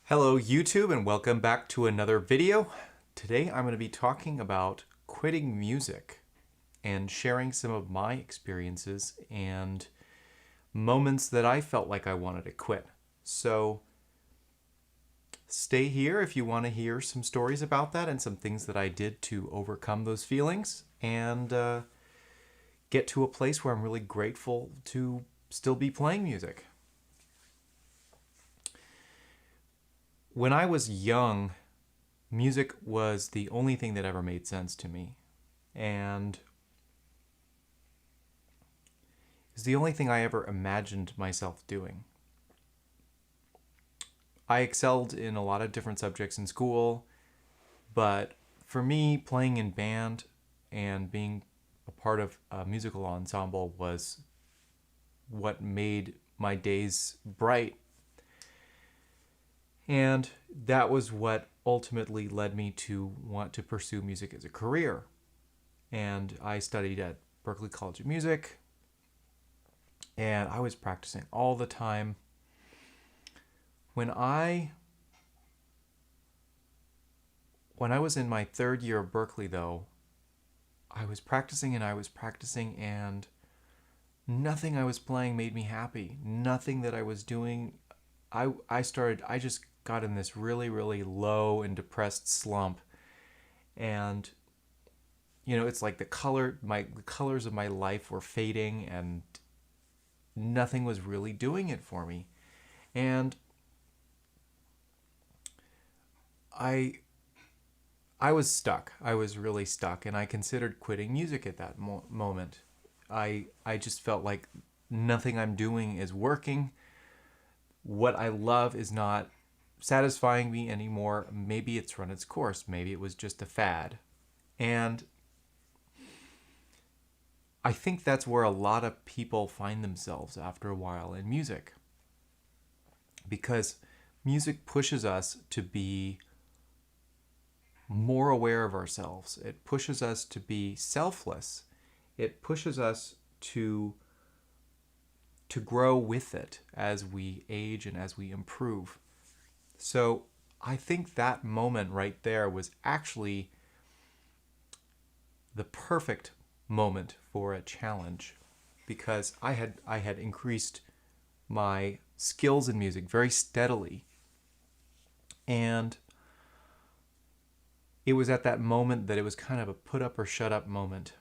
Hello YouTube and welcome back to another video. Today I'm going to be talking about quitting music and sharing some of my experiences and moments that I felt like I wanted to quit. So stay here if you want to hear some stories about that and some things that I did to overcome those feelings and get to a place where I'm really grateful to still be playing music. When I was young, music was the only thing that ever made sense to me. And it's the only thing I ever imagined myself doing. I excelled in a lot of different subjects in school, but for me, playing in band and being a part of a musical ensemble was what made my days bright. And that was what ultimately led me to want to pursue music as a career. And I studied at Berklee College of Music, and I was practicing all the time. When I was in my third year of Berklee, though, I was practicing and nothing I was playing made me happy. Nothing that I was doing. I just got in this really, really low and depressed slump. And, it's like the colors of my life were fading and nothing was really doing it for me. And I was stuck. I was really stuck, and I considered quitting music at that moment. I just felt like nothing I'm doing is working. What I love is not satisfying me anymore. Maybe it's run its course. Maybe it was just a fad. And I think that's where a lot of people find themselves after a while in music. Because music pushes us to be more aware of ourselves. It pushes us to be selfless. It pushes us to grow with it as we age and as we improve. So I think that moment right there was actually the perfect moment for a challenge, because I had increased my skills in music very steadily. And it was at that moment that it was kind of a put up or shut up moment.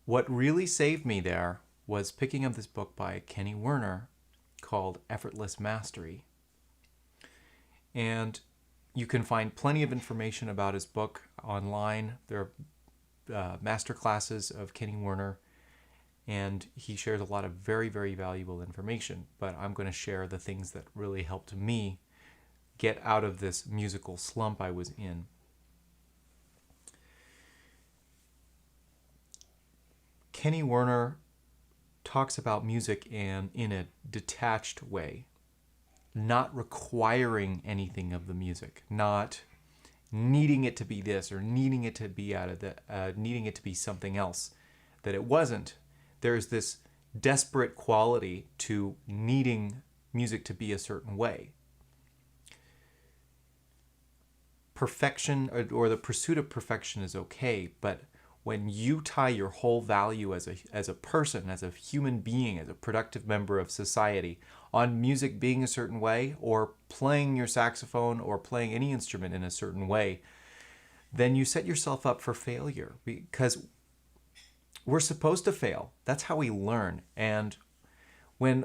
What really saved me there was picking up this book by Kenny Werner called Effortless Mastery. And you can find plenty of information about his book online. There are master classes of Kenny Werner, and he shares a lot of very, very valuable information. But I'm going to share the things that really helped me get out of this musical slump I was in. Kenny Werner talks about music in a detached way, not requiring anything of the music, not needing it to be this or needing it to be needing it to be something else that it wasn't. There's this desperate quality to needing music to be a certain way. Perfection or the pursuit of perfection is okay, but when you tie your whole value as a person, as a human being, as a productive member of society on music being a certain way, or playing your saxophone or playing any instrument in a certain way, then you set yourself up for failure, because we're supposed to fail. That's how we learn. And when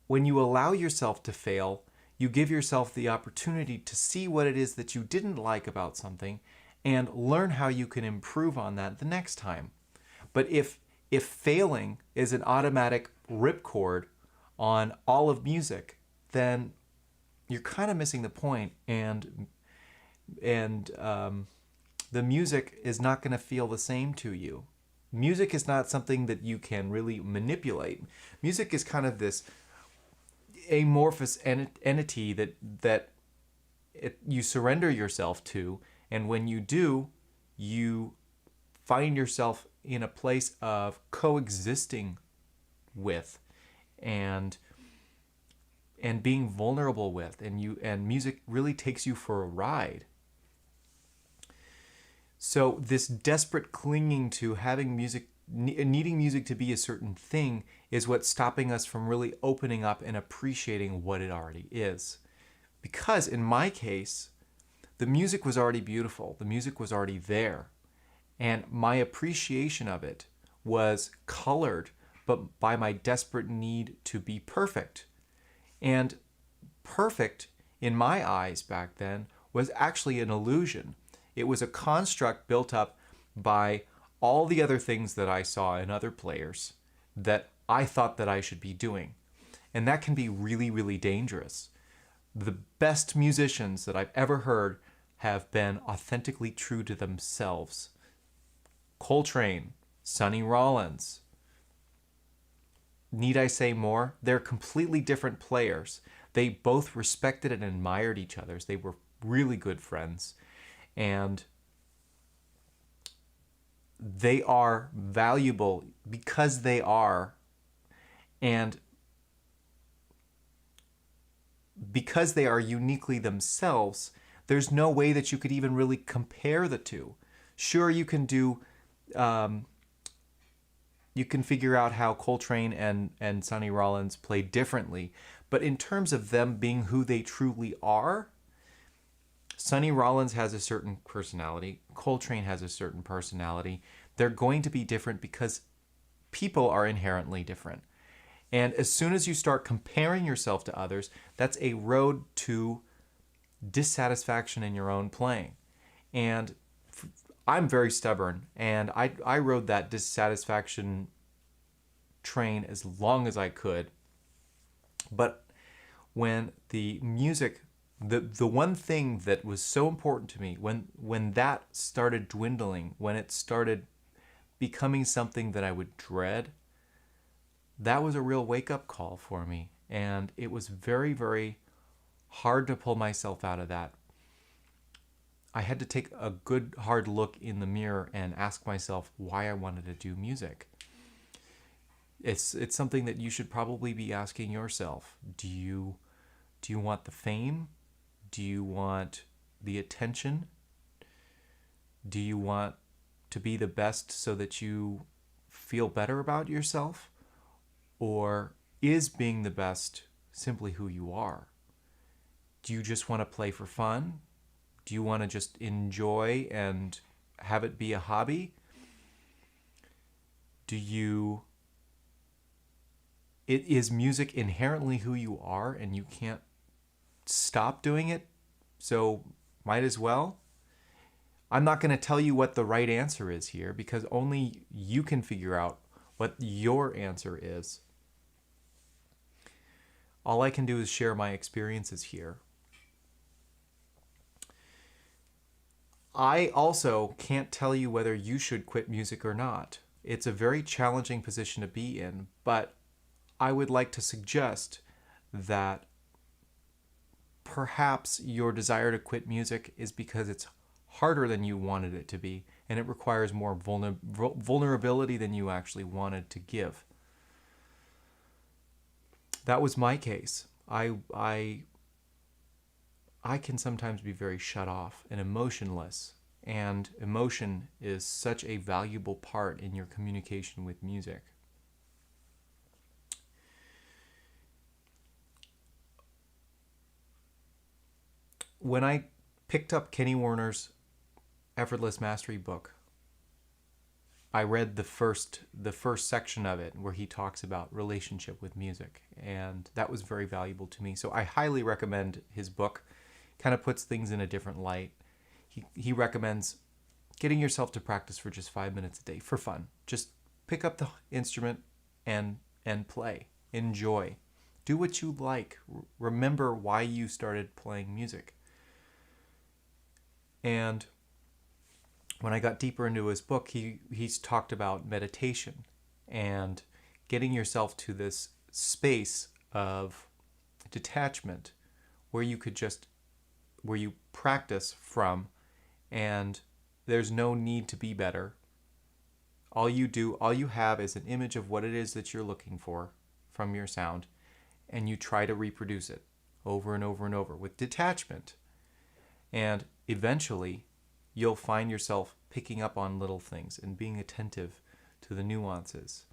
you allow yourself to fail, you give yourself the opportunity to see what it is that you didn't like about something and learn how you can improve on that the next time. But if failing is an automatic ripcord on all of music, then you're kind of missing the point, and the music is not going to feel the same to you. Music is not something that you can really manipulate. Music is kind of this amorphous entity that you surrender yourself to. And when you do, you find yourself in a place of coexisting with. And and being vulnerable with, and music really takes you for a ride. So this desperate clinging to having music, needing music to be a certain thing, is what's stopping us from really opening up and appreciating what it already is. Because in my case, the music was already beautiful, the music was already there, and my appreciation of it was colored but by my desperate need to be perfect. And perfect, in my eyes back then, was actually an illusion. It was a construct built up by all the other things that I saw in other players that I thought that I should be doing. And that can be really, really dangerous. The best musicians that I've ever heard have been authentically true to themselves. Coltrane, Sonny Rollins. Need I say more? They're completely different players. They both respected and admired each other. They were really good friends. And they are valuable because they are. And because they are uniquely themselves, there's no way that you could even really compare the two. Sure, you can do, you can figure out how Coltrane and Sonny Rollins play differently, but in terms of them being who they truly are, Sonny Rollins has a certain personality, Coltrane has a certain personality. They're going to be different because people are inherently different. And as soon as you start comparing yourself to others, that's a road to dissatisfaction in your own playing. And I'm very stubborn, and I rode that dissatisfaction train as long as I could. But when the music, the one thing that was so important to me, when that started dwindling, when it started becoming something that I would dread, that was a real wake-up call for me. And it was very, very hard to pull myself out of that. I had to take a good hard look in the mirror and ask myself why I wanted to do music. It's something that you should probably be asking yourself. Do you want the fame? Do you want the attention? Do you want to be the best so that you feel better about yourself? Or is being the best simply who you are? Do you just want to play for fun? Do you want to just enjoy and have it be a hobby? Is music inherently who you are and you can't stop doing it, so might as well? I'm not going to tell you what the right answer is here because only you can figure out what your answer is. All I can do is share my experiences here. I also can't tell you whether you should quit music or not. It's a very challenging position to be in, but I would like to suggest that perhaps your desire to quit music is because it's harder than you wanted it to be, and it requires more vulnerability than you actually wanted to give. That was my case. I can sometimes be very shut off and emotionless, and emotion is such a valuable part in your communication with music. When I picked up Kenny Werner's Effortless Mastery book, I read the first section of it where he talks about relationship with music, and that was very valuable to me. So I highly recommend his book. Kind of puts things in a different light. He recommends getting yourself to practice for just 5 minutes a day for fun. Just pick up the instrument and play. Enjoy. Do what you like. Remember why you started playing music. And when I got deeper into his book, he's talked about meditation and getting yourself to this space of detachment where you practice from, and there's no need to be better. All you have is an image of what it is that you're looking for from your sound, and you try to reproduce it over and over and over with detachment. And eventually, you'll find yourself picking up on little things and being attentive to the nuances.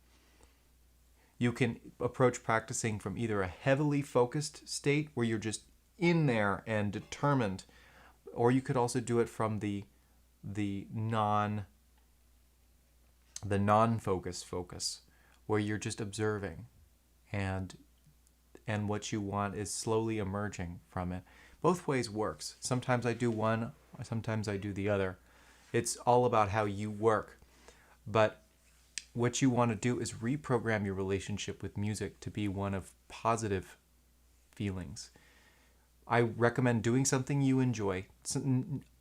You can approach practicing from either a heavily focused state where you're just in there and determined, or you could also do it from the non-focused focus, where you're just observing and what you want is slowly emerging from it. Both ways works. Sometimes I do one, sometimes I do the other. It's all about how you work. But what you want to do is reprogram your relationship with music to be one of positive feelings. I recommend doing something you enjoy,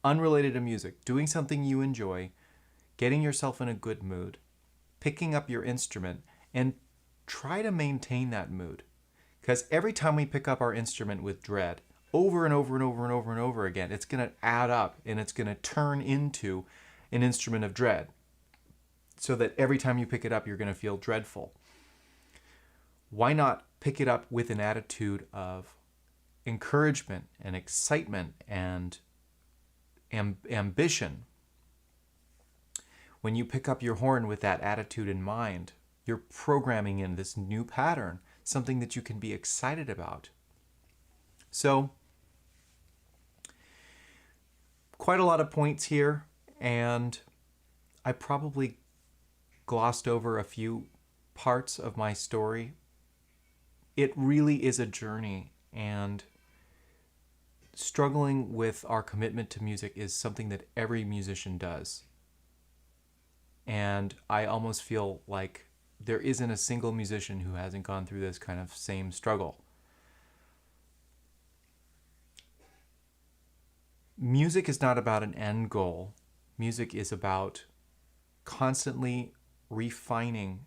unrelated to music, doing something you enjoy, getting yourself in a good mood, picking up your instrument, and try to maintain that mood. Because every time we pick up our instrument with dread, over and over and over and over and over again, it's going to add up and it's going to turn into an instrument of dread. So that every time you pick it up, you're going to feel dreadful. Why not pick it up with an attitude of encouragement and excitement and ambition? When you pick up your horn with that attitude in mind, you're programming in this new pattern, something that you can be excited about. So, quite a lot of points here, and I probably glossed over a few parts of my story. It really is a journey, and struggling with our commitment to music is something that every musician does. And I almost feel like there isn't a single musician who hasn't gone through this kind of same struggle. Music is not about an end goal. Music is about constantly refining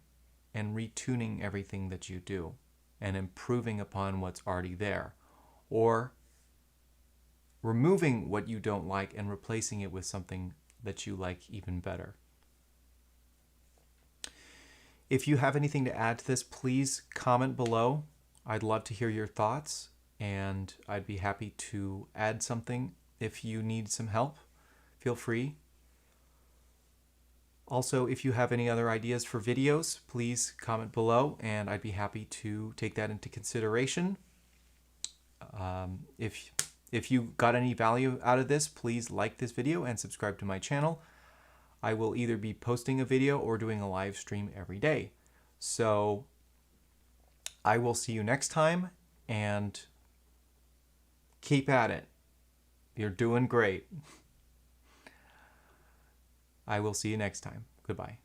and retuning everything that you do and improving upon what's already there, or removing what you don't like and replacing it with something that you like even better. If you have anything to add to this, please comment below. I'd love to hear your thoughts, and I'd be happy to add something. If you need some help, feel free. Also, if you have any other ideas for videos, please comment below, and I'd be happy to take that into consideration. If you got any value out of this, please like this video and subscribe to my channel. I will either be posting a video or doing a live stream every day. So I will see you next time, and keep at it. You're doing great. I will see you next time. Goodbye.